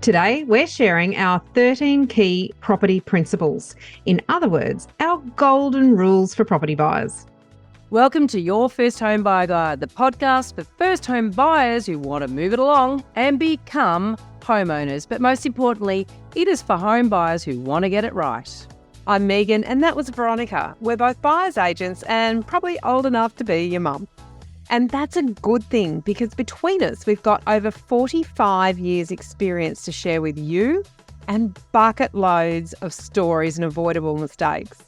Today, we're sharing our 13 key property principles. In other words, our golden rules for property buyers. Welcome to Your First Home Buyer Guide, the podcast for first home buyers who want to move it along and become homeowners. But most importantly, it is for home buyers who want to get it right. I'm Megan and that was Veronica. We're both buyer's agents and probably old enough to be your mum. And that's a good thing because between us, we've got over 45 years experience to share with you and bucket loads of stories and avoidable mistakes.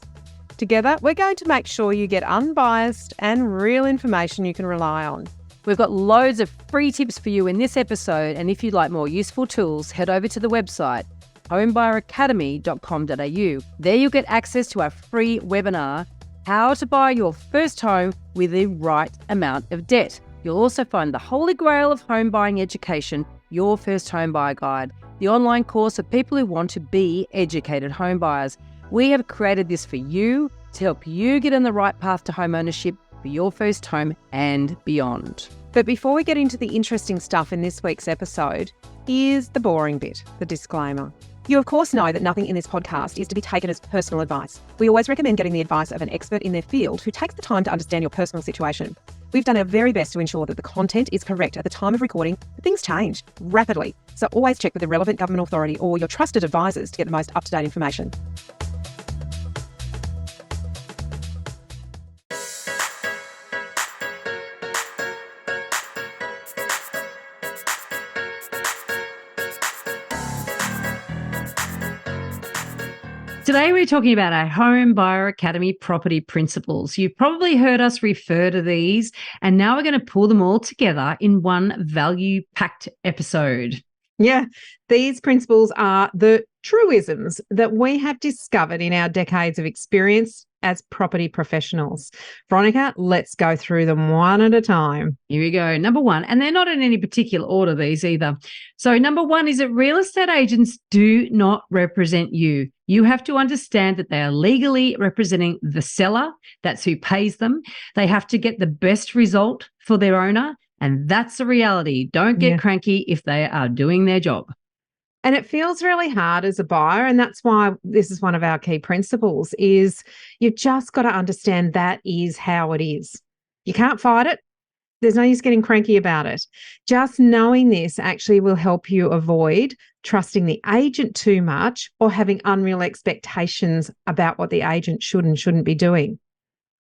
Together, we're going to make sure you get unbiased and real information you can rely on. We've got loads of free tips for you in this episode, and if you'd like more useful tools, head over to the website homebuyeracademy.com.au. There you'll get access to our free webinar, How to Buy Your First Home with the Right Amount of Debt. You'll also find the holy grail of home buying education, Your First Home Buyer Guide, the online course for people who want to be educated home buyers. We have created this for you to help you get on the right path to home ownership for your first home and beyond. But before we get into the interesting stuff in this week's episode, here's the boring bit, the disclaimer. You of course know that nothing in this podcast is to be taken as personal advice. We always recommend getting the advice of an expert in their field who takes the time to understand your personal situation. We've done our very best to ensure that the content is correct at the time of recording, but things change rapidly. So always check with the relevant government authority or your trusted advisors to get the most up-to-date information. Today we're talking about our Homebuyer Academy property principles. You've probably heard us refer to these, and now we're going to pull them all together in one value-packed episode. Yeah, these principles are the truisms that we have discovered in our decades of experience as property professionals. Veronica, let's go through them one at a time. Here we go. Number one, and they're not in any particular order, these either. So number one is that real estate agents do not represent you. You have to understand that they are legally representing the seller. That's who pays them. They have to get the best result for their owner, and that's the reality. Don't get cranky if they are doing their job. And it feels really hard as a buyer, and that's why this is one of our key principles, is you've just got to understand that is how it is. You can't fight it. There's no use getting cranky about it. Just knowing this actually will help you avoid trusting the agent too much or having unreal expectations about what the agent should and shouldn't be doing.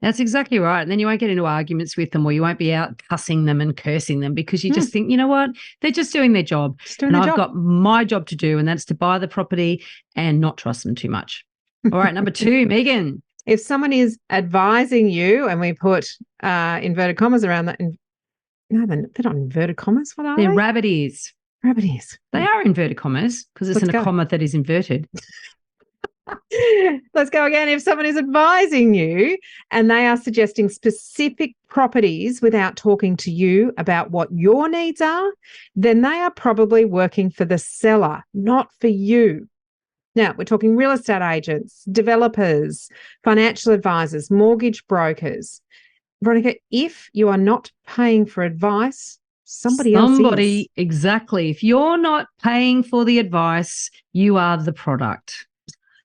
That's exactly right. And then you won't get into arguments with them, or you won't be out cussing them and cursing them because you just think, you know what, they're just doing their job. I've got my job to do, and that's to buy the property and not trust them too much. All right, number two, Megan. If someone is advising you, and we put inverted commas around that. No, they're not inverted commas. What are they? They're rabbit ears. Rabbit ears. They are inverted commas because it's a comma that is inverted. Let's go again. If someone is advising you and they are suggesting specific properties without talking to you about what your needs are, then they are probably working for the seller, not for you. Now, we're talking real estate agents, developers, financial advisors, mortgage brokers. Veronica, if you are not paying for advice, somebody else is. Exactly. If you're not paying for the advice, you are the product.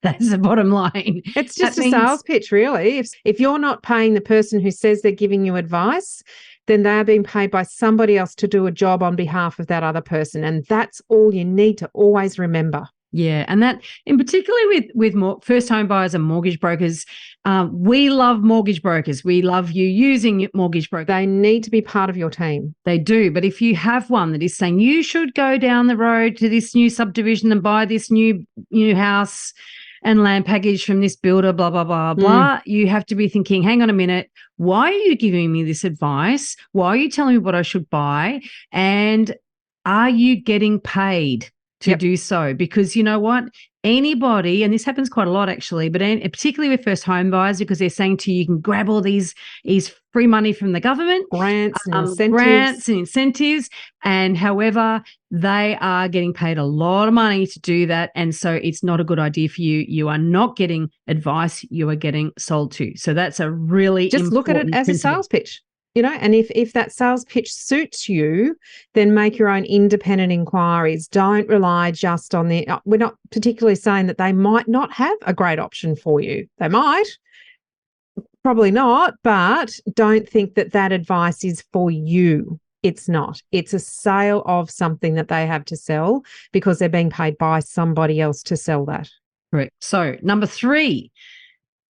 That's the bottom line. It's just a sales pitch, really. If you're not paying the person who says they're giving you advice, then they are being paid by somebody else to do a job on behalf of that other person. And that's all you need to always remember. Yeah, and that, in particularly with first home buyers and mortgage brokers, we love mortgage brokers. We love you using mortgage brokers. They need to be part of your team. They do, but if you have one that is saying you should go down the road to this new subdivision and buy this new house and land package from this builder, blah, blah, blah, blah, you have to be thinking, hang on a minute, why are you giving me this advice? Why are you telling me what I should buy? And are you getting paid to do so? Because you know what? Anybody, and this happens quite a lot actually, but particularly with first home buyers, because they're saying to you, you can grab all these free money from the government, grants and incentives, and however, they are getting paid a lot of money to do that, and so it's not a good idea for you. You are not getting advice, you are getting sold to. So that's a really just look at it as a sales pitch. And if that sales pitch suits you, then make your own independent inquiries. Don't rely just on we're not particularly saying that they might not have a great option for you. They might, probably not, but don't think that that advice is for you. It's not. It's a sale of something that they have to sell because they're being paid by somebody else to sell that. Correct. So number 3,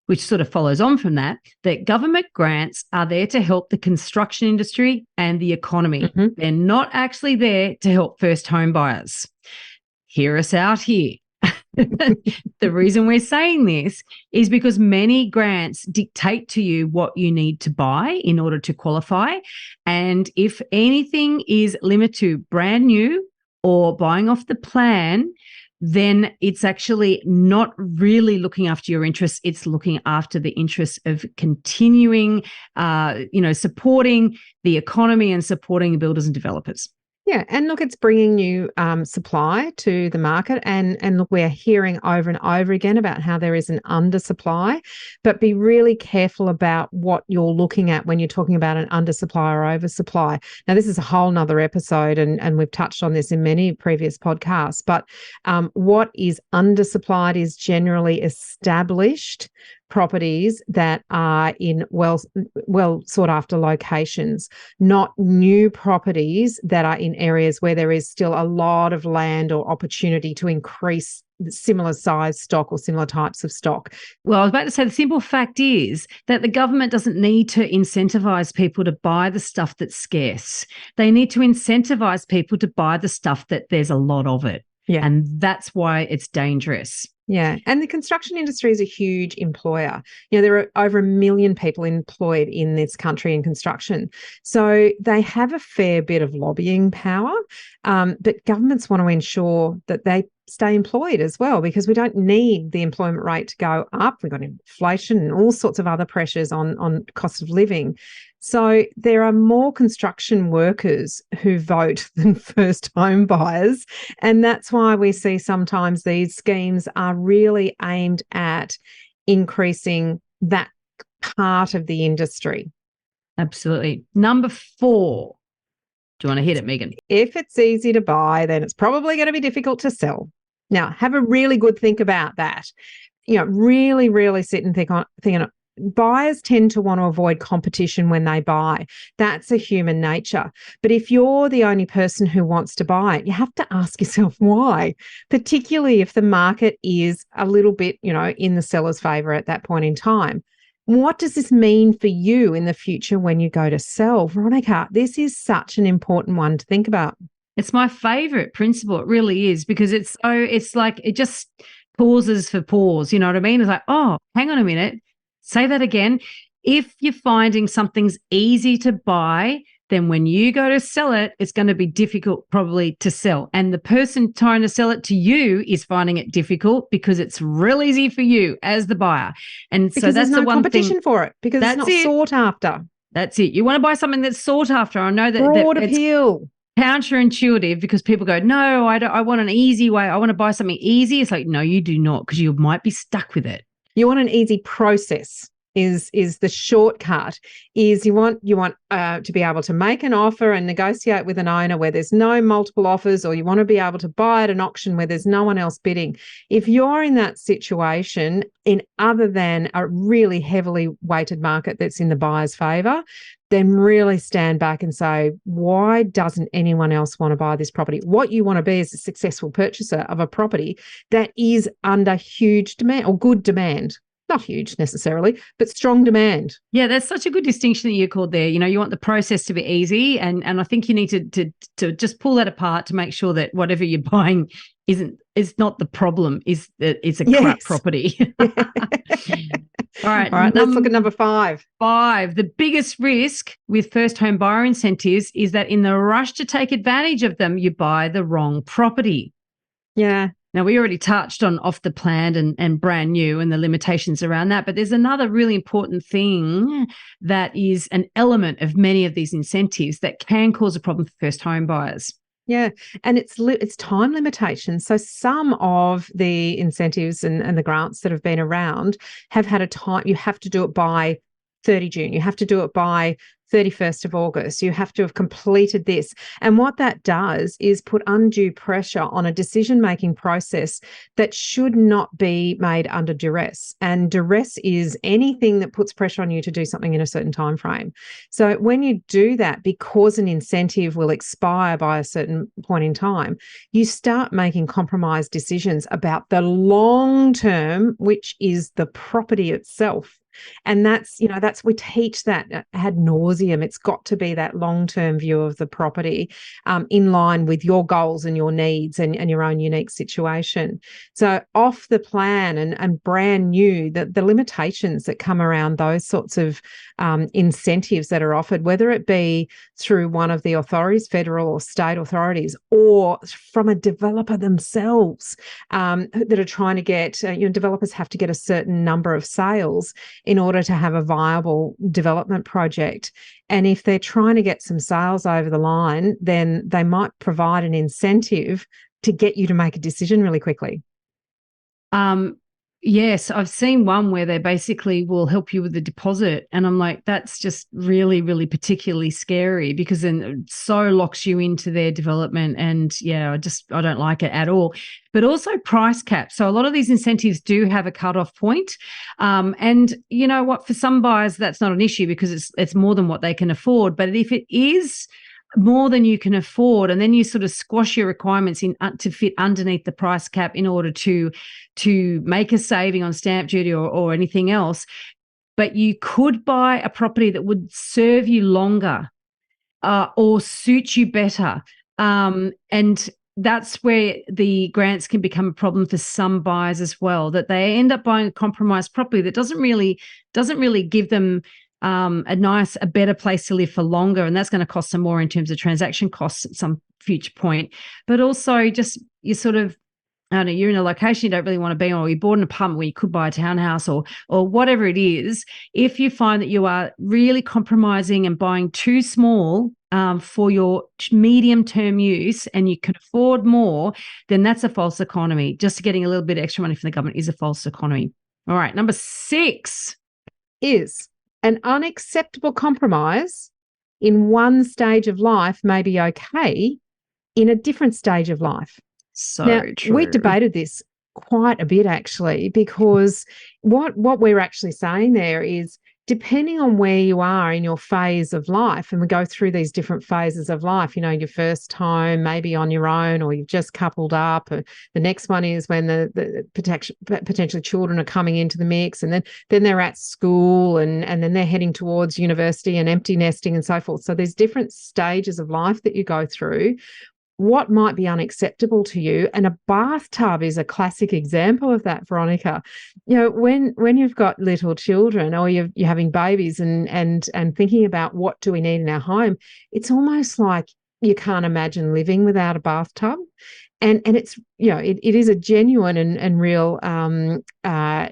which sort of follows on from that government grants are there to help the construction industry and the economy. Mm-hmm. They're not actually there to help first home buyers. Hear us out here. The reason we're saying this is because many grants dictate to you what you need to buy in order to qualify. And if anything is limited to brand new or buying off the plan, then it's actually not really looking after your interests. It's looking after the interests of continuing, supporting the economy and supporting the builders and developers. Yeah, and look, it's bringing new supply to the market, and look, we're hearing over and over again about how there is an undersupply, but be really careful about what you're looking at when you're talking about an undersupply or oversupply. Now, this is a whole nother episode, and we've touched on this in many previous podcasts, but what is undersupplied is generally established properties that are in well sought after locations, not new properties that are in areas where there is still a lot of land or opportunity to increase similar size stock or similar types of stock. Well, I was about to say the simple fact is that the government doesn't need to incentivize people to buy the stuff that's scarce. They need to incentivize people to buy the stuff that there's a lot of it. Yeah. And that's why it's dangerous. Yeah. And the construction industry is a huge employer. There are over 1 million people employed in this country in construction. So they have a fair bit of lobbying power, but governments want to ensure that they stay employed as well, because we don't need the employment rate to go up. We've got inflation and all sorts of other pressures on cost of living. So there are more construction workers who vote than first home buyers. And that's why we see sometimes these schemes are really aimed at increasing that part of the industry. Absolutely. Number 4. Do you want to hit it, Megan? If it's easy to buy, then it's probably going to be difficult to sell. Now, have a really good think about that. Really, really sit and think on it. Buyers tend to want to avoid competition when they buy. That's a human nature. But if you're the only person who wants to buy it, you have to ask yourself why, particularly if the market is a little bit, in the seller's favour at that point in time. What does this mean for you in the future when you go to sell? Veronica, this is such an important one to think about. It's my favourite principle. It really is, because it's like it just pauses for pause. You know what I mean? It's like, oh, hang on a minute. Say that again. If you're finding something's easy to buy, then when you go to sell it, it's going to be difficult probably to sell. And the person trying to sell it to you is finding it difficult because it's real easy for you as the buyer. And because so that's there's no the one competition thing, for it, because it's not sought after. That's it. You want to buy something that's sought after. I know that Broad it's appeal. counterintuitive, because people go, no, I want an easy way. I want to buy something easy. It's like, no, you do not, because you might be stuck with it. You want an easy process. Is the shortcut. Is you want to be able to make an offer and negotiate with an owner where there's no multiple offers, or you want to be able to buy at an auction where there's no one else bidding. If you're in that situation, in other than a really heavily weighted market that's in the buyer's favour, then really stand back and say, why doesn't anyone else want to buy this property? What you want to be is a successful purchaser of a property that is under huge demand, or good demand. Not huge necessarily, but strong demand. Yeah, that's such a good distinction that you called there. You want the process to be easy, and I think you need to just pull that apart to make sure that whatever you're buying is not the problem, is that it's a crap property. All right, let's look at number 5. 5. The biggest risk with first home buyer incentives is that in the rush to take advantage of them, you buy the wrong property. Yeah. Now, we already touched on off the plan and brand new and the limitations around that, but there's another really important thing that is an element of many of these incentives that can cause a problem for first home buyers. Yeah, and it's time limitations. So some of the incentives and the grants that have been around have had a time. You have to do it by 30 June. You have to do it by 31st of August. You have to have completed this. And what that does is put undue pressure on a decision-making process that should not be made under duress. And duress is anything that puts pressure on you to do something in a certain time frame. So when you do that, because an incentive will expire by a certain point in time, you start making compromised decisions about the long term, which is the property itself. And that's, we teach that ad nauseum. It's got to be that long-term view of the property in line with your goals and your needs and your own unique situation. So off the plan and brand new, the limitations that come around those sorts of incentives that are offered, whether it be through one of the authorities, federal or state authorities, or from a developer themselves that are trying to get, developers have to get a certain number of sales in order to have a viable development project. And if they're trying to get some sales over the line, then they might provide an incentive to get you to make a decision really quickly. Yes, I've seen one where they basically will help you with the deposit. And I'm like, that's just really, really particularly scary, because then it so locks you into their development. And yeah, I don't like it at all. But also price caps. So a lot of these incentives do have a cutoff point. And you know what, for some buyers, that's not an issue because it's more than what they can afford. But if it is more than you can afford, and then you sort of squash your requirements in to fit underneath the price cap in order to make a saving on stamp duty or anything else, but you could buy a property that would serve you longer or suit you better, and that's where the grants can become a problem for some buyers as well, that they end up buying a compromised property that doesn't really give them a better place to live for longer, and that's going to cost them more in terms of transaction costs at some future point. But also, just you sort of, I don't know, you're in a location you don't really want to be, or you bought an apartment where you could buy a townhouse or whatever it is. If you find that you are really compromising and buying too small for your medium-term use, and you can afford more, then that's a false economy. Just getting a little bit of extra money from the government is a false economy. All right, number 6 is an unacceptable compromise in one stage of life may be okay in a different stage of life. So now, true. We debated this quite a bit, actually, because what we're actually saying there is, depending on where you are in your phase of life, and we go through these different phases of life, your first home, maybe on your own, or you've just coupled up. The next one is when the potential children are coming into the mix, and then they're at school, and then they're heading towards university and empty nesting and so forth. So there's different stages of life that you go through. What might be unacceptable to you? And a bathtub is a classic example of that, Veronica. When you've got little children, or you're having babies and thinking about what do we need in our home, it's almost like you can't imagine living without a bathtub. And it's, it is a genuine and real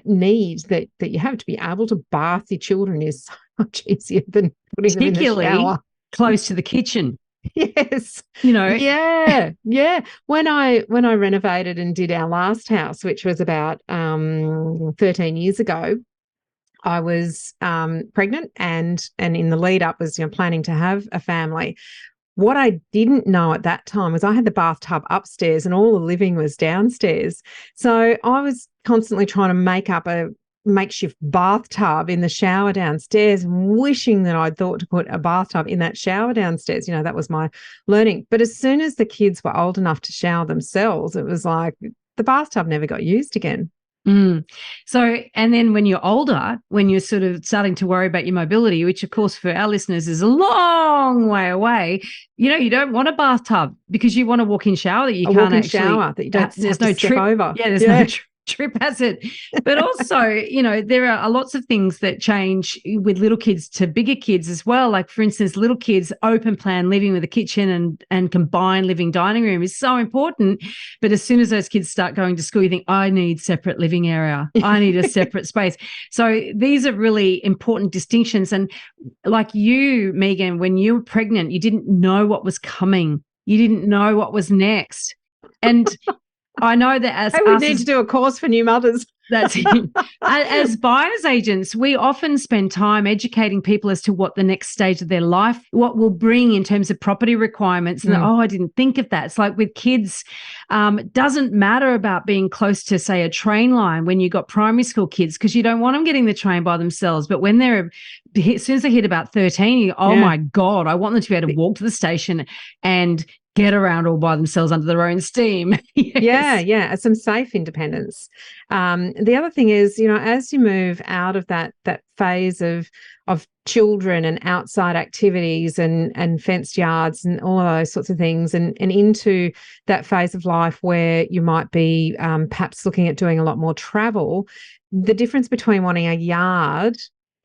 need that you have. To be able to bath your children is so much easier than putting them in the shower. Close to the kitchen. Yes. Yeah. When I renovated and did our last house, which was about 13 years ago, I was pregnant and in the lead up was planning to have a family. What I didn't know at that time was I had the bathtub upstairs and all the living was downstairs. So I was constantly trying to make up a makeshift bathtub in the shower downstairs, wishing that I'd thought to put a bathtub in that shower downstairs. That was my learning. But as soon as the kids were old enough to shower themselves, it was like the bathtub never got used again. So, and then when you're older, when you're sort of starting to worry about your mobility, which of course for our listeners is a long way away, you don't want a bathtub because you want a walk-in shower that you can't actually shower that you don't there's have no to step trip over. Yeah, there's no trip hazard. But also, there are lots of things that change with little kids to bigger kids as well. Like, for instance, little kids open plan living with a kitchen and combined living dining room is so important. But as soon as those kids start going to school, you think, I need separate living area. I need a separate space. So these are really important distinctions. And like you, Megan, when you were pregnant, you didn't know what was coming. You didn't know what was next. And I know that we need to do a course for new mothers. That's it. As buyer's agents, we often spend time educating people as to what the next stage of their life, what will bring in terms of property requirements. And I didn't think of that. It's like with kids, it doesn't matter about being close to, say, a train line when you've got primary school kids, because you don't want them getting the train by themselves. But when as soon as they hit about 13, my God, I want them to be able to walk to the station and get around all by themselves under their own steam. Yes. Yeah, some safe independence. The other thing is, as you move out of that phase of children and outside activities and fenced yards and all of those sorts of things, and into that phase of life where you might be perhaps looking at doing a lot more travel, the difference between wanting a yard,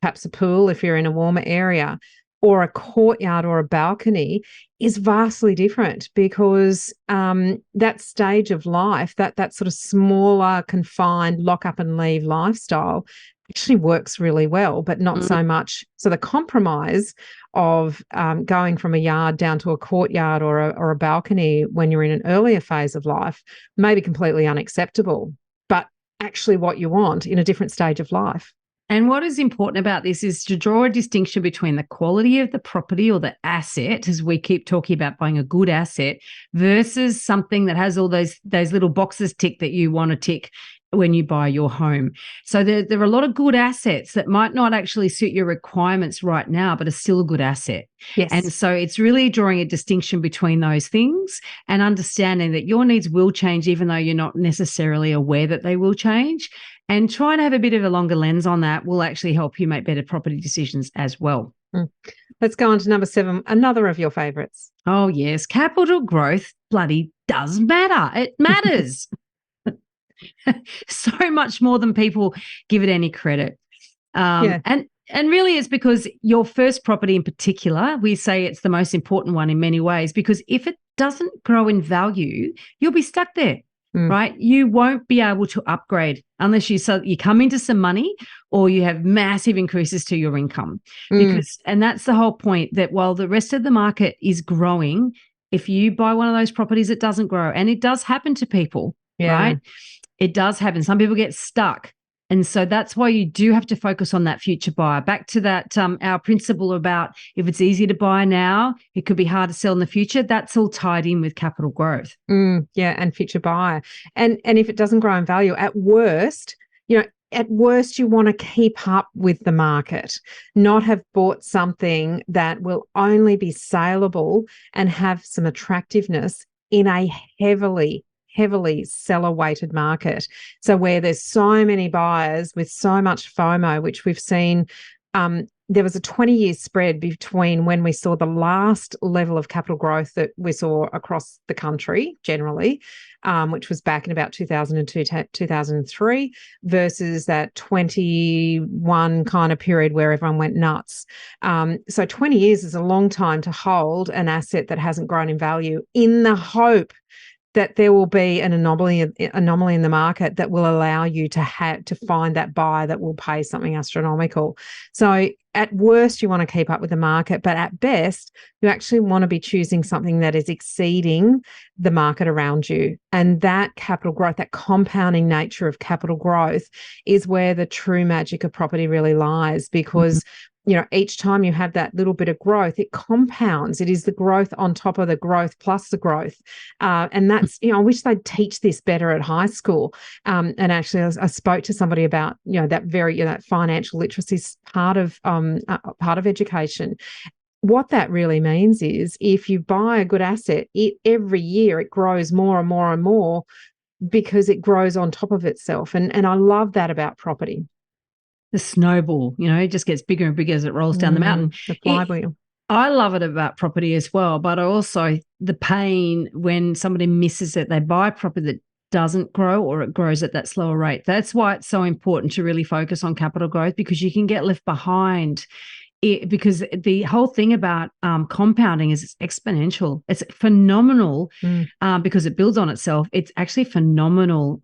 perhaps a pool if you're in a warmer area, or a courtyard or a balcony is vastly different, because that stage of life, that sort of smaller, confined, lock up and leave lifestyle actually works really well, but not so much. So the compromise of going from a yard down to a courtyard or a balcony when you're in an earlier phase of life may be completely unacceptable, but actually what you want in a different stage of life. And what is important about this is to draw a distinction between the quality of the property or the asset, as we keep talking about buying a good asset, versus something that has all those little boxes ticked that you want to tick when you buy your home. So there are a lot of good assets that might not actually suit your requirements right now, but are still a good asset. Yes. And so it's really drawing a distinction between those things and understanding that your needs will change, even though you're not necessarily aware that they will change. And trying to have a bit of a longer lens on that will actually help you make better property decisions as well. Let's go on to number 7, another of your favourites. Oh, yes. Capital growth bloody does matter. It matters. So much more than people give it any credit. And really it's because your first property in particular, we say it's the most important one in many ways, because if it doesn't grow in value, you'll be stuck there. Right? You won't be able to upgrade unless you come into some money or you have massive increases to your income. And that's the whole point, that while the rest of the market is growing, if you buy one of those properties, it doesn't grow. And it does happen to people, right? It does happen. Some people get stuck. And so that's why you do have to focus on that future buyer. Back to that, our principle about if it's easy to buy now, it could be hard to sell in the future. That's all tied in with capital growth. And future buyer. And if it doesn't grow in value, at worst, you want to keep up with the market, not have bought something that will only be saleable and have some attractiveness in a heavily seller-weighted market. So where there's so many buyers with so much FOMO, which we've seen, there was a 20-year spread between when we saw the last level of capital growth that we saw across the country generally, which was back in about 2002, 2003, versus that 21 kind of period where everyone went nuts. So 20 years is a long time to hold an asset that hasn't grown in value, in the hope that there will be an anomaly in the market that will allow you to find that buyer that will pay something astronomical. So at worst, you want to keep up with the market, but at best, you actually want to be choosing something that is exceeding the market around you. And that capital growth, that compounding nature of capital growth, is where the true magic of property really lies, because each time you have that little bit of growth, it compounds. It is the growth on top of the growth plus the growth. And that's, I wish they'd teach this better at high school. And actually, I spoke to somebody about, that very, that financial literacy part of education. What that really means is if you buy a good asset, every year it grows more and more and more, because it grows on top of itself. And I love that about property. The snowball, it just gets bigger and bigger as it rolls down the mountain. The flywheel. I love it about property as well, but also the pain when somebody misses it. They buy property that doesn't grow, or it grows at that slower rate. That's why it's so important to really focus on capital growth, because you can get left behind. Because the whole thing about compounding is it's exponential. It's phenomenal because it builds on itself. It's actually phenomenal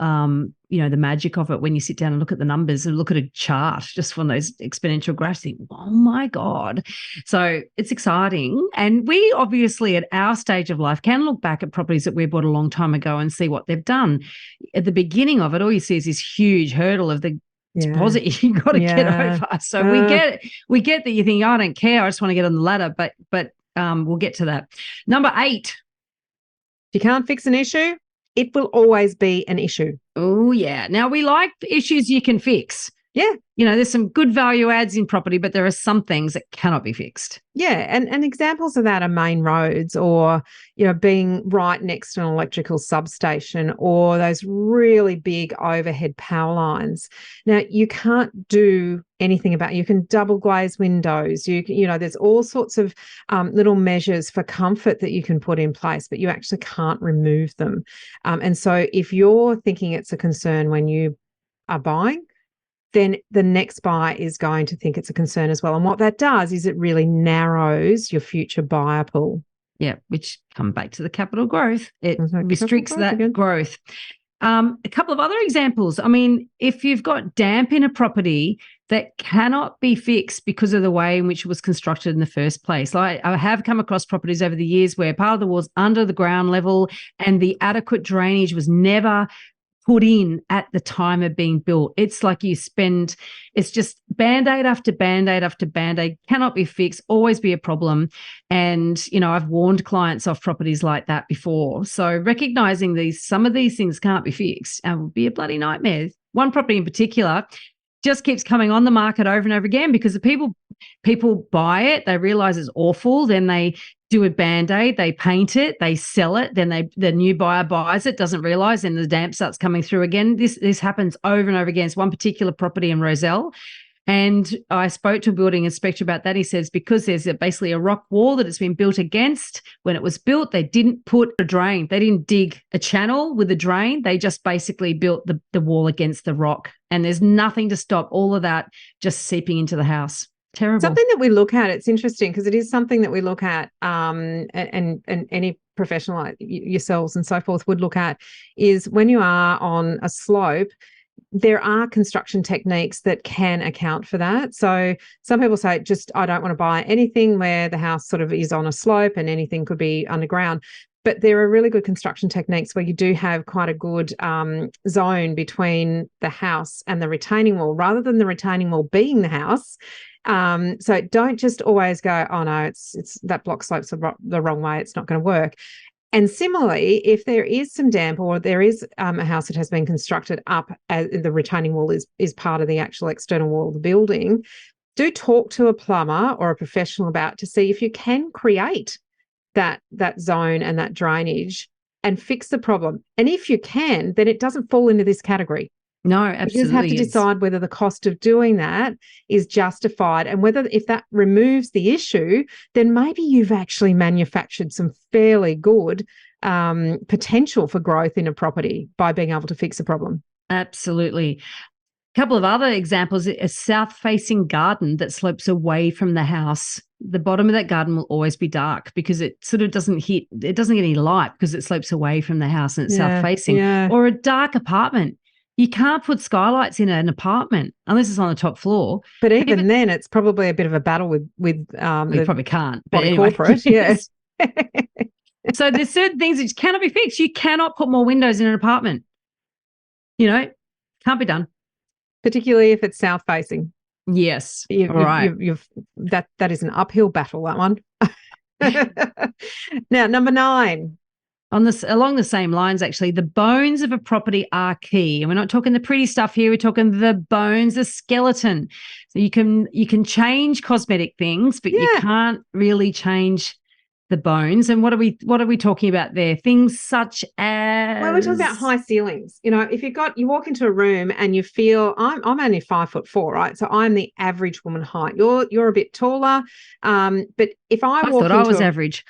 the magic of it when you sit down and look at the numbers and look at a chart, just from those exponential graphs, think, oh my God. So it's exciting. And we obviously at our stage of life can look back at properties that we bought a long time ago and see what they've done. At the beginning of it, all you see is this huge hurdle of the deposit you've got to get over. So we get that you think, I don't care, I just want to get on the ladder, but we'll get to that. Number 8. If you can't fix an issue, it will always be an issue. Oh, yeah. Now, we like issues you can fix. Yeah. There's some good value adds in property, but there are some things that cannot be fixed. Yeah. And examples of that are main roads, or, being right next to an electrical substation, or those really big overhead power lines. Now, you can't do anything about it. You can double glaze windows. There's all sorts of little measures for comfort that you can put in place, but you actually can't remove them. And so if you're thinking it's a concern when you are buying, then the next buyer is going to think it's a concern as well. And what that does is it really narrows your future buyer pool. Yeah, which come back to the capital growth. It restricts that growth. A couple of other examples. I mean, if you've got damp in a property that cannot be fixed because of the way in which it was constructed in the first place. I have come across properties over the years where part of the wall's under the ground level and the adequate drainage was never put in at the time of being built. It's like it's just Band-Aid after Band-Aid after Band-Aid, cannot be fixed, always be a problem. And, I've warned clients off properties like that before. So recognizing some of these things can't be fixed would be a bloody nightmare. One property in particular just keeps coming on the market over and over again because the people buy it, they realize it's awful, then they do a Band-Aid, they paint it, they sell it, then the new buyer buys it, doesn't realize, and the damp starts coming through again. This happens over and over again. It's one particular property in Roselle. And I spoke to a building inspector about that. He says because there's basically a rock wall that it's been built against. When it was built, they didn't put a drain. They didn't dig a channel with a drain. They just basically built the wall against the rock. And there's nothing to stop all of that just seeping into the house. Terrible. Something that we look at, it's interesting because it is something that we look at and any professional like yourselves and so forth would look at, is when you are on a slope, there are construction techniques that can account for that. So some people say, I don't want to buy anything where the house sort of is on a slope and anything could be underground. But there are really good construction techniques where you do have quite a good zone between the house and the retaining wall, rather than the retaining wall being the house. So don't just always go, oh no, it's that block slope's the wrong way, it's not going to work. And similarly, if there is some damp, or there is a house that has been constructed up as the retaining wall is part of the actual external wall of the building, do talk to a plumber or a professional about to see if you can create that zone and that drainage and fix the problem. And if you can, then it doesn't fall into this category. No, absolutely. You just have to decide whether the cost of doing that is justified, and whether, if that removes the issue, then maybe you've actually manufactured some fairly good potential for growth in a property by being able to fix a problem. Absolutely. A couple of other examples: a south-facing garden that slopes away from the house. The bottom of that garden will always be dark because it sort of doesn't get any light because it slopes away from the house and it's south-facing. Yeah. Or a dark apartment. You can't put skylights in an apartment unless it's on the top floor. But even then, it's probably a bit of a battle with you probably can't. But anyway, corporate, yes. So there's certain things that cannot be fixed. You cannot put more windows in an apartment. Can't be done. Particularly if it's south facing. Yes. Right. That is an uphill battle, that one. Now, number 9. Along the same lines, actually, the bones of a property are key. And we're not talking the pretty stuff here. We're talking the bones, the skeleton. So you can change cosmetic things, but you can't really change the bones. And what are we talking about there? Things such as, well, we're talking about high ceilings. If you walk into a room and you feel, I'm only 5'4", right? So I'm the average woman height. You're a bit taller. But if I walk thought I was average.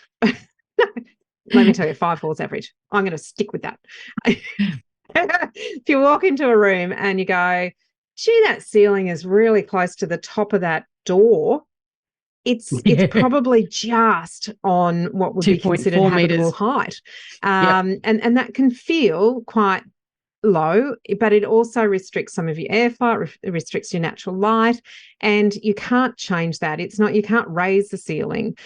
Let me tell you, 5'4" is average. I'm going to stick with that. If you walk into a room and you go, gee, that ceiling is really close to the top of that door, it's probably just on what would be considered habitable height. And that can feel quite low, but it also restricts some of your airflow, it restricts your natural light, and you can't change that. It's not, you can't raise the ceiling.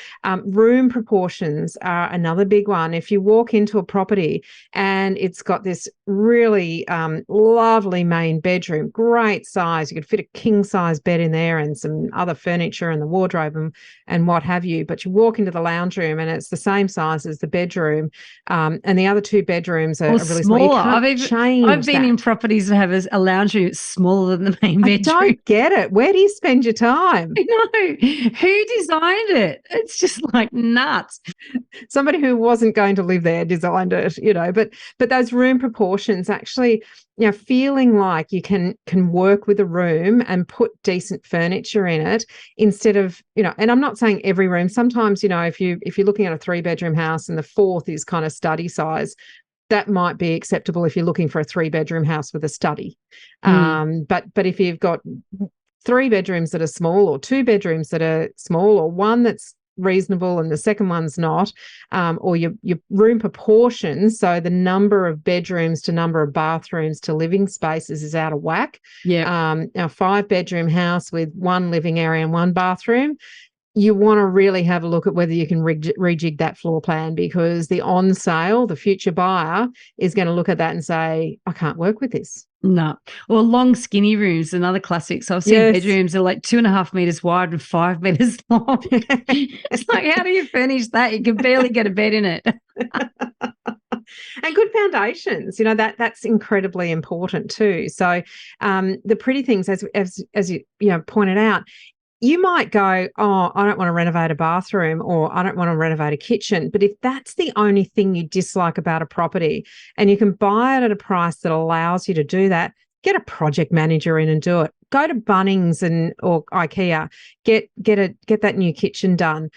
Room proportions are another big one. If you walk into a property and it's got this really lovely main bedroom, great size, you could fit a king size bed in there and some other furniture and the wardrobe and what have you, but you walk into the lounge room and it's the same size as the bedroom, and the other two bedrooms are really small. You can't change I've been that. in properties that have a lounge room smaller than the main bedroom. I don't get it. Where do you spend your time? I know. Who designed it? It's just like nuts. Somebody who wasn't going to live there designed it, but those room proportions actually, feeling like you can work with a room and put decent furniture in it instead of, and I'm not saying every room. Sometimes, if you're looking at a 3-bedroom house and the fourth is kind of study size, that might be acceptable if you're looking for a 3-bedroom house with a study. But if you've got 3 bedrooms that are small, or 2 bedrooms that are small, or one that's reasonable and the second one's not, or your room proportions, so the number of bedrooms to number of bathrooms to living spaces is out of whack. Yeah. A 5-bedroom house with 1 living area and 1 bathroom, you want to really have a look at whether you can rejig that floor plan, because the on sale, the future buyer, is going to look at that and say, I can't work with this. No. Or long skinny rooms, another classic. So I've seen bedrooms that are like 2.5 meters wide and 5 meters long. It's like, how do you furnish that? You can barely get a bed in it. And good foundations, that's incredibly important too. So the pretty things, as you pointed out, you might go, oh, I don't want to renovate a bathroom, or I don't want to renovate a kitchen. But if that's the only thing you dislike about a property and you can buy it at a price that allows you to do that, get a project manager in and do it. Go to Bunnings or IKEA, get that new kitchen done.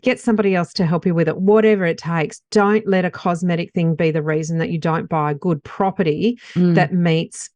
Get somebody else to help you with it, whatever it takes. Don't let a cosmetic thing be the reason that you don't buy a good property that meets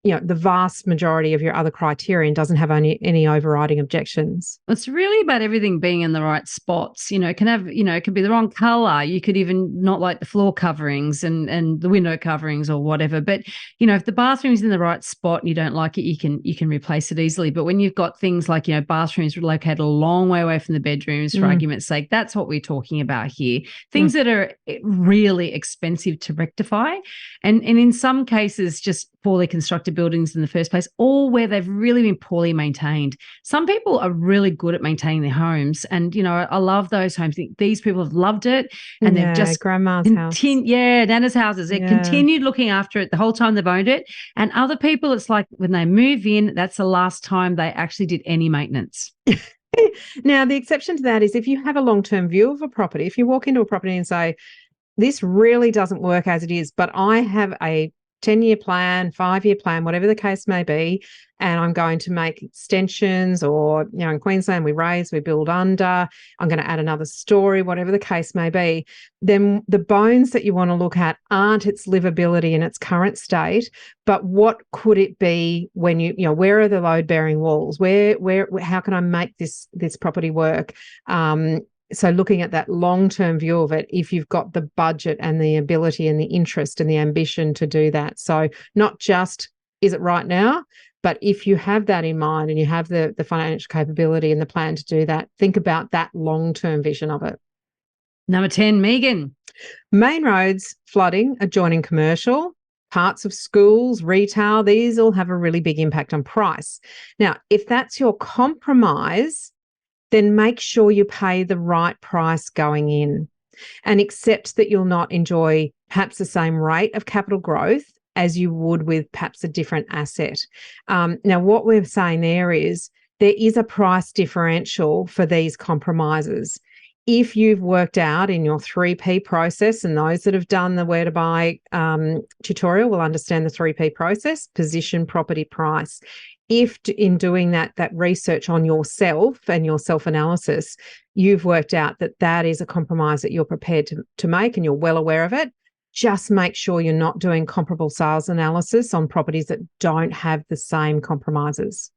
the vast majority of your other criteria and doesn't have any overriding objections. It's really about everything being in the right spots. It can have, it could be the wrong color. You could even not like the floor coverings and the window coverings or whatever. But, if the bathroom's in the right spot and you don't like it, you can replace it easily. But when you've got things like, bathrooms located a long way away from the bedrooms, for argument's sake, that's what we're talking about here. Things that are really expensive to rectify. And in some cases, just poorly constructed buildings in the first place, or where they've really been poorly maintained. Some people are really good at maintaining their homes, and I love those homes. These people have loved it, and they've just grandma's house, Nana's houses. They've continued looking after it the whole time they've owned it. And other people, it's like when they move in, that's the last time they actually did any maintenance. Now, the exception to that is if you have a long-term view of a property. If you walk into a property and say, this really doesn't work as it is, but I have a 10-year plan, 5-year plan, whatever the case may be, and I'm going to make extensions, or, in Queensland, we raise, we build under, I'm going to add another story, whatever the case may be, then the bones that you want to look at aren't its livability in its current state, but what could it be when where are the load-bearing walls? How can I make this property work? So looking at that long-term view of it, if you've got the budget and the ability and the interest and the ambition to do that. So not just, is it right now? But if you have that in mind and you have the financial capability and the plan to do that, think about that long-term vision of it. Number 10, Megan. Main roads, flooding, adjoining commercial, parts of schools, retail, these all have a really big impact on price. Now, if that's your compromise, then make sure you pay the right price going in and accept that you'll not enjoy perhaps the same rate of capital growth as you would with perhaps a different asset. Now, what we're saying there is a price differential for these compromises. If you've worked out in your 3P process, and those that have done the Where to Buy tutorial will understand the 3P process: position, property, price. If in doing that research on yourself and your self-analysis, you've worked out that is a compromise that you're prepared to make and you're well aware of it, just make sure you're not doing comparable sales analysis on properties that don't have the same compromises.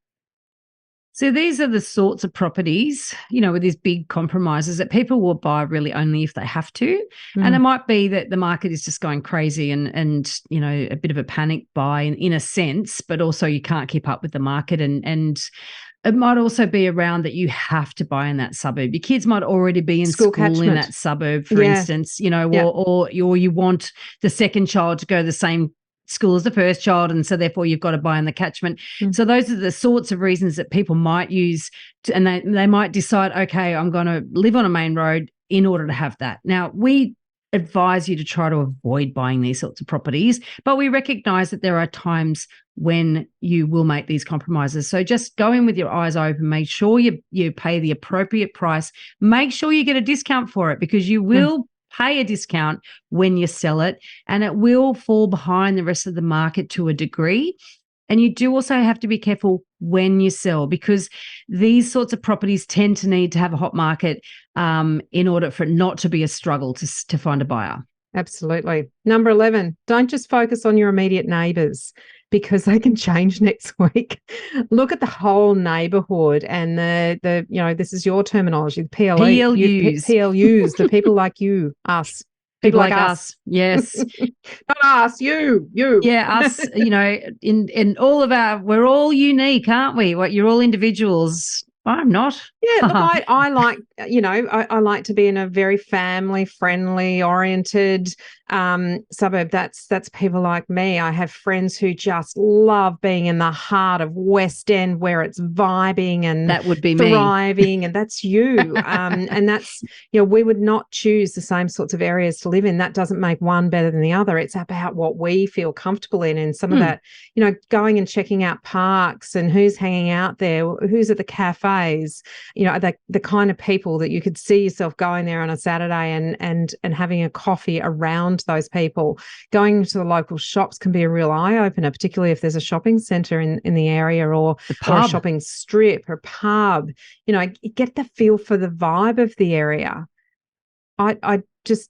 So these are the sorts of properties, with these big compromises that people will buy really only if they have to. And it might be that the market is just going crazy and a bit of a panic buy in a sense, but also you can't keep up with the market. And it might also be around that you have to buy in that suburb. Your kids might already be in school in that suburb, for instance, or you want the second child to go to the same school as the first child, and so therefore you've got to buy in the catchment. So those are the sorts of reasons that people might use and they might decide, okay, I'm going to live on a main road in order to have that. Now, we advise you to try to avoid buying these sorts of properties, but we recognize that there are times when you will make these compromises. So just go in with your eyes open, make sure you pay the appropriate price, make sure you get a discount for it, because you will pay a discount when you sell it, and it will fall behind the rest of the market to a degree. And you do also have to be careful when you sell, because these sorts of properties tend to need to have a hot market in order for it not to be a struggle to find a buyer. Absolutely. Number 11, don't just focus on your immediate neighbours, because they can change next week. Look at the whole neighbourhood and this is your terminology, the PLUs, the people like you, us. People like us. Yes. Not us, you. Yeah, us, in all of we're all unique, aren't we? You're all individuals. I'm not. Yeah, look, I like, I like to be in a very family-friendly oriented suburb. That's people like me. I have friends who just love being in the heart of West End, where it's vibing and that would be thriving, and that's you. And that's, we would not choose the same sorts of areas to live in. That doesn't make one better than the other. It's about what we feel comfortable in, and some of that, going and checking out parks and who's hanging out there, who's at the cafes. The kind of people that you could see yourself going there on a Saturday and having a coffee around those people. Going to the local shops can be a real eye-opener, particularly if there's a shopping centre in the area or a shopping strip or pub. Get the feel for the vibe of the area.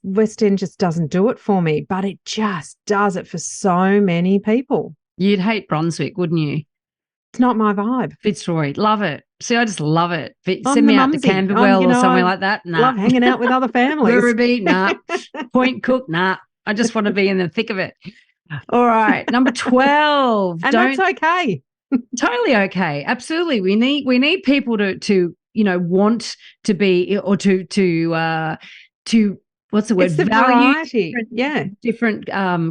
West End just doesn't do it for me, but it just does it for so many people. You'd hate Brunswick, wouldn't you? It's not my vibe. Fitzroy, love it. See, I just love it. Send me out to Camberwell or somewhere like that. Nah. Love hanging out with other families. Werribee, nah. Point Cook, nah. I just want to be in the thick of it. All right, number 12. And that's okay. Totally okay. Absolutely. We need people to want to be, or to what's the word? It's the value variety. Different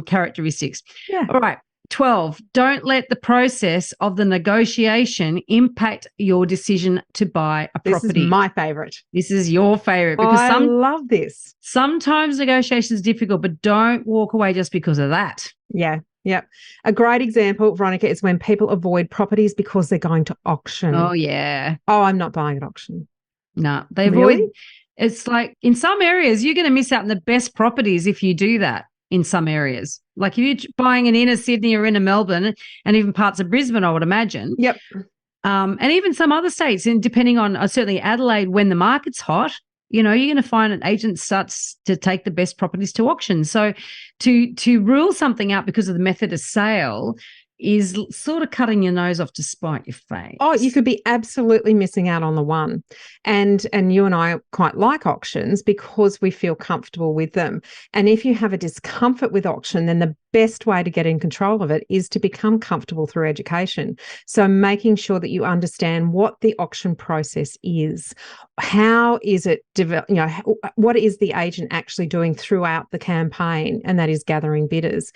characteristics. Yeah. All right. 12, don't let the process of the negotiation impact your decision to buy a property. This is my favourite. This is your favourite, because I love this. Sometimes negotiation is difficult, but don't walk away just because of that. Yeah. A great example, Veronica, is when people avoid properties because they're going to auction. Oh, yeah. Oh, I'm not buying at auction. No, they avoid. Really? It's like in some areas, you're going to miss out on the best properties if you do that. In some areas, like if you're buying in inner Sydney or inner Melbourne and even parts of Brisbane, I would imagine. Yep. And even some other states, and depending on certainly Adelaide, when the market's hot, you're going to find an agent starts to take the best properties to auction. So to rule something out because of the method of sale is sort of cutting your nose off to spite your face. Oh, you could be absolutely missing out on the one. And you and I quite like auctions because we feel comfortable with them. And if you have a discomfort with auction, then the best way to get in control of it is to become comfortable through education. So making sure that you understand what the auction process is, how is it what is the agent actually doing throughout the campaign, and that is gathering bidders.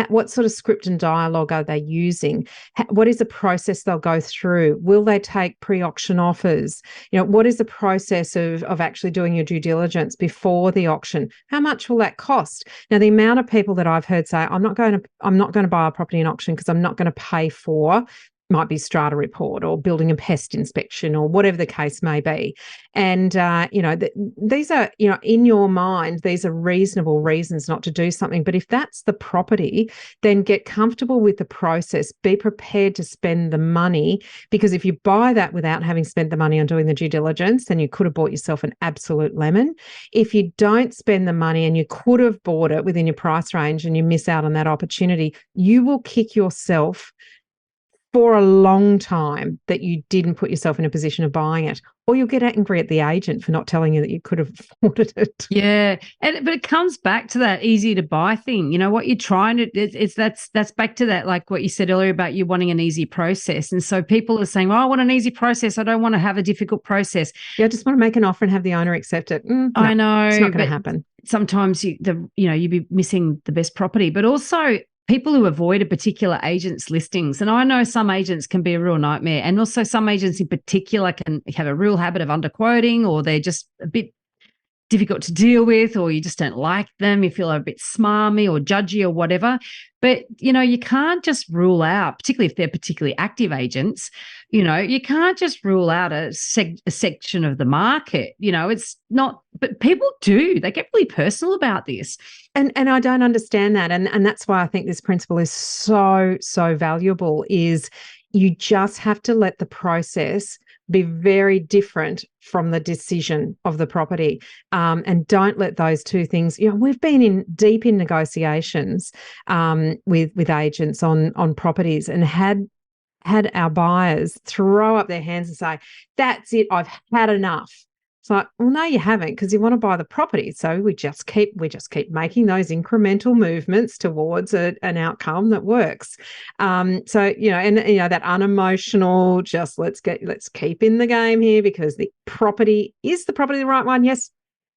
What sort of script and dialogue are they using? What is the process they'll go through? Will they take pre-auction offers? What is the process of actually doing your due diligence before the auction? How much will that cost? Now, the amount of people that I've heard say, I'm not going to buy a property in auction because I'm not going to pay for, might be strata report or building and pest inspection or whatever the case may be. And, these are, in your mind, these are reasonable reasons not to do something. But if that's the property, then get comfortable with the process. Be prepared to spend the money, because if you buy that without having spent the money on doing the due diligence, then you could have bought yourself an absolute lemon. If you don't spend the money and you could have bought it within your price range and you miss out on that opportunity, you will kick yourself for a long time that you didn't put yourself in a position of buying it, or you'll get angry at the agent for not telling you that you could have afforded it. Yeah, but it comes back to that easy to buy thing. You know what you're trying to. That's back to that, like what you said earlier about you wanting an easy process. And so people are saying, "Oh, I want an easy process. I don't want to have a difficult process." Yeah, I just want to make an offer and have the owner accept it. No, I know it's not going to happen. Sometimes you'd be missing the best property, but also people who avoid a particular agent's listings. And I know some agents can be a real nightmare. And also some agents in particular can have a real habit of underquoting, or they're just a bit difficult to deal with, or you just don't like them. You feel a bit smarmy or judgy or whatever. But, you can't just rule out, particularly if they're particularly active agents, you can't just rule out a section of the market. It's not, but people do. They get really personal about this. And I don't understand that. And that's why I think this principle is so, so valuable, is you just have to let the process be very different from the decision of the property, and don't let those two things. We've been deep in negotiations with agents on properties, and had our buyers throw up their hands and say, "That's it, I've had enough." It's like, well, no, you haven't, because you want to buy the property. So we just keep making those incremental movements towards an outcome that works. That unemotional, just let's keep in the game here, because the property the right one. Yes,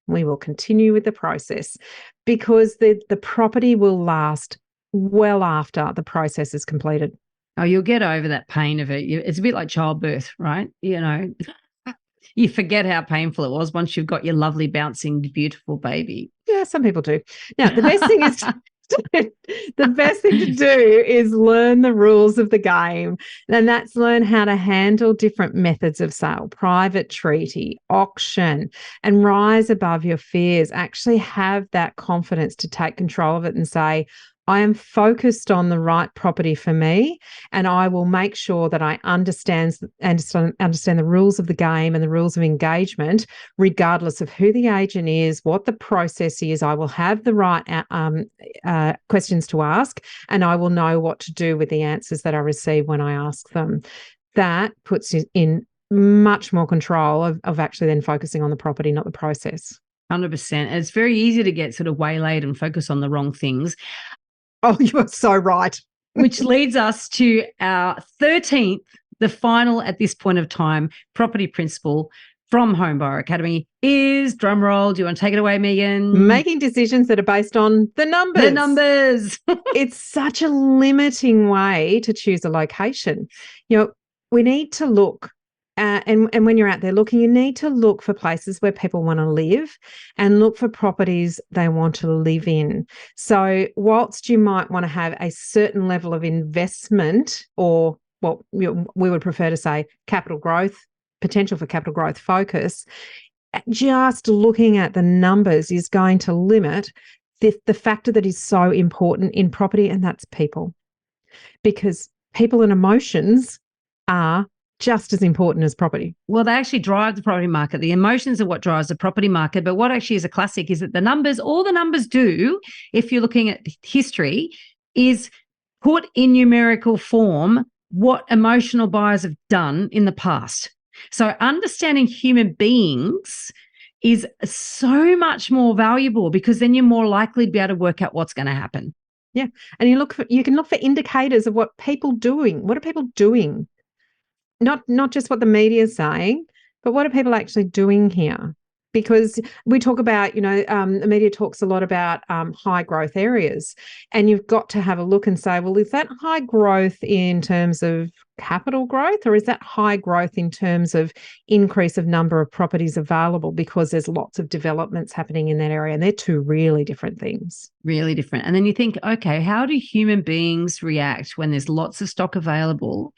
we will continue with the process, because the property will last well after the process is completed. Oh, you'll get over that pain of it. It's a bit like childbirth, right? You forget how painful it was once you've got your lovely, bouncing, beautiful baby. Yeah, some people do. Now, the best thing is the best thing to do is learn the rules of the game. And that's learn how to handle different methods of sale, private treaty, auction, and rise above your fears. Actually have that confidence to take control of it and say, I am focused on the right property for me, and I will make sure that I understand the rules of the game and the rules of engagement, regardless of who the agent is, what the process is. I will have the right questions to ask, and I will know what to do with the answers that I receive when I ask them. That puts you in much more control of actually then focusing on the property, not the process. 100%. And it's very easy to get sort of waylaid and focus on the wrong things. Oh, you are so right. Which leads us to our 13th, the final at this point of time, property principle from Homebuyer Academy is, drumroll, do you want to take it away, Megan? Making decisions that are based on the numbers. The numbers. It's such a limiting way to choose a location. We need to look. And when you're out there looking, you need to look for places where people want to live, and look for properties they want to live in. So whilst you might want to have a certain level of investment, or what we would prefer to say capital growth, potential for capital growth focus, just looking at the numbers is going to limit the factor that is so important in property, and that's people. Because people and emotions are just as important as property. Well, they actually drive the property market. The emotions are what drives the property market. But what actually is a classic is that all the numbers do, if you're looking at history, is put in numerical form what emotional buyers have done in the past. So understanding human beings is so much more valuable, because then you're more likely to be able to work out what's going to happen. Yeah. And you can look for indicators of what people doing. What are people doing? Not just what the media is saying, but what are people actually doing here? Because we talk about, the media talks a lot about high growth areas, and you've got to have a look and say, well, is that high growth in terms of capital growth, or is that high growth in terms of increase of number of properties available because there's lots of developments happening in that area? And they're two really different things. Really different. And then you think, okay, how do human beings react when there's lots of stock available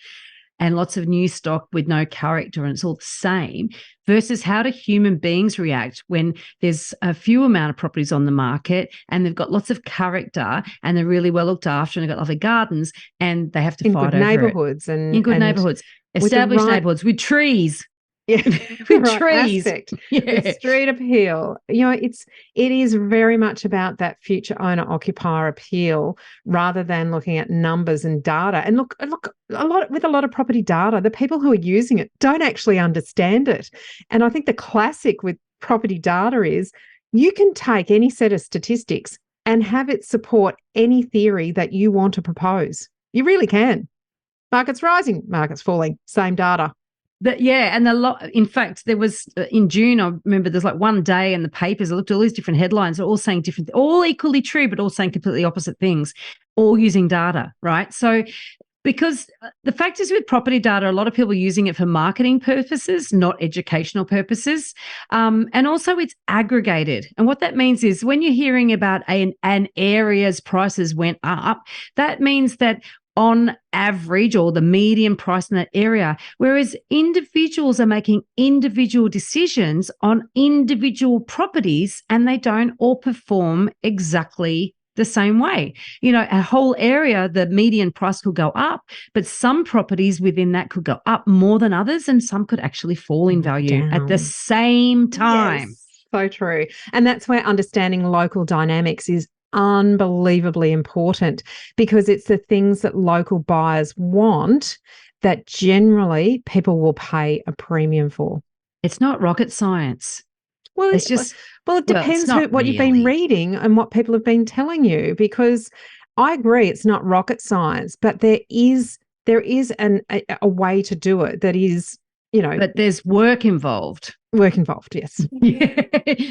and lots of new stock with no character and it's all the same, versus how do human beings react when there's a few amount of properties on the market and they've got lots of character and they're really well looked after and they've got lovely gardens and they have to fight over neighbourhoods it. In good neighbourhoods, established neighbourhoods with trees. Yeah, with right, trees. aspect. Yeah. With street appeal. It is very much about that future owner occupier appeal rather than looking at numbers and data. And look, a lot of property data, the people who are using it don't actually understand it. And I think the classic with property data is you can take any set of statistics and have it support any theory that you want to propose. You really can. Market's rising, market's falling, same data. In fact, there was in June, I remember there's like one day in the papers, I looked at all these different headlines, they're all saying different, all equally true, but all saying completely opposite things, all using data, right? So, because the fact is with property data, a lot of people are using it for marketing purposes, not educational purposes. And also it's aggregated. And what that means is when you're hearing about an area's prices went up, that means that on average or the median price in that area, whereas individuals are making individual decisions on individual properties and they don't all perform exactly the same way. A whole area, the median price could go up, but some properties within that could go up more than others and some could actually fall in value at the same time. Yes, so true. And that's where understanding local dynamics is unbelievably important, because it's the things that local buyers want that generally people will pay a premium for. It's not rocket science. Well, it's just it depends what you've been reading and what people have been telling you, because I agree it's not rocket science, but there is a way to do it that is, but there's work involved. Yes. Yeah.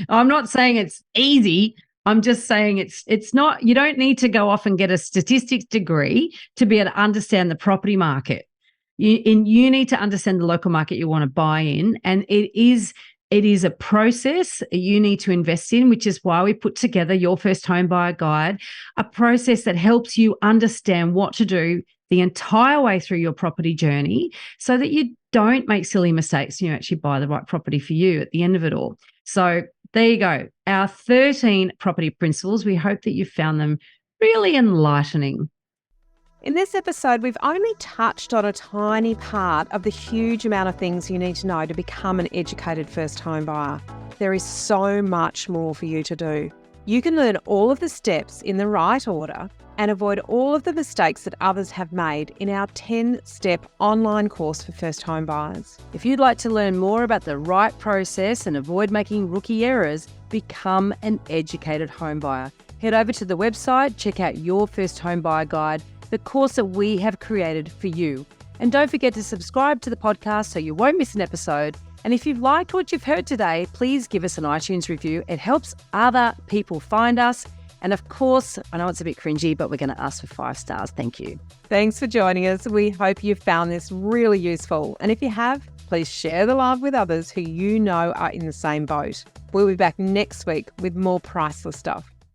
I'm not saying it's easy. I'm just saying it's not, you don't need to go off and get a statistics degree to be able to understand the property market. You need to understand the local market you want to buy in. And it is a process you need to invest in, which is why we put together Your First Home Buyer Guide, a process that helps you understand what to do the entire way through your property journey so that you don't make silly mistakes and you actually buy the right property for you at the end of it all. So there you go. Our 13 property principles. We hope that you found them really enlightening. In this episode, we've only touched on a tiny part of the huge amount of things you need to know to become an educated first home buyer. There is so much more for you to do. You can learn all of the steps in the right order and avoid all of the mistakes that others have made in our 10-step online course for first home buyers. If you'd like to learn more about the right process and avoid making rookie errors, become an educated home buyer. Head over to the website, check out Your First Home Buyer Guide, the course that we have created for you. And don't forget to subscribe to the podcast so you won't miss an episode. And if you've liked what you've heard today, please give us an iTunes review. It helps other people find us. And of course, I know it's a bit cringy, but we're going to ask for 5 stars. Thank you. Thanks for joining us. We hope you found this really useful. And if you have, please share the love with others who you know are in the same boat. We'll be back next week with more priceless stuff.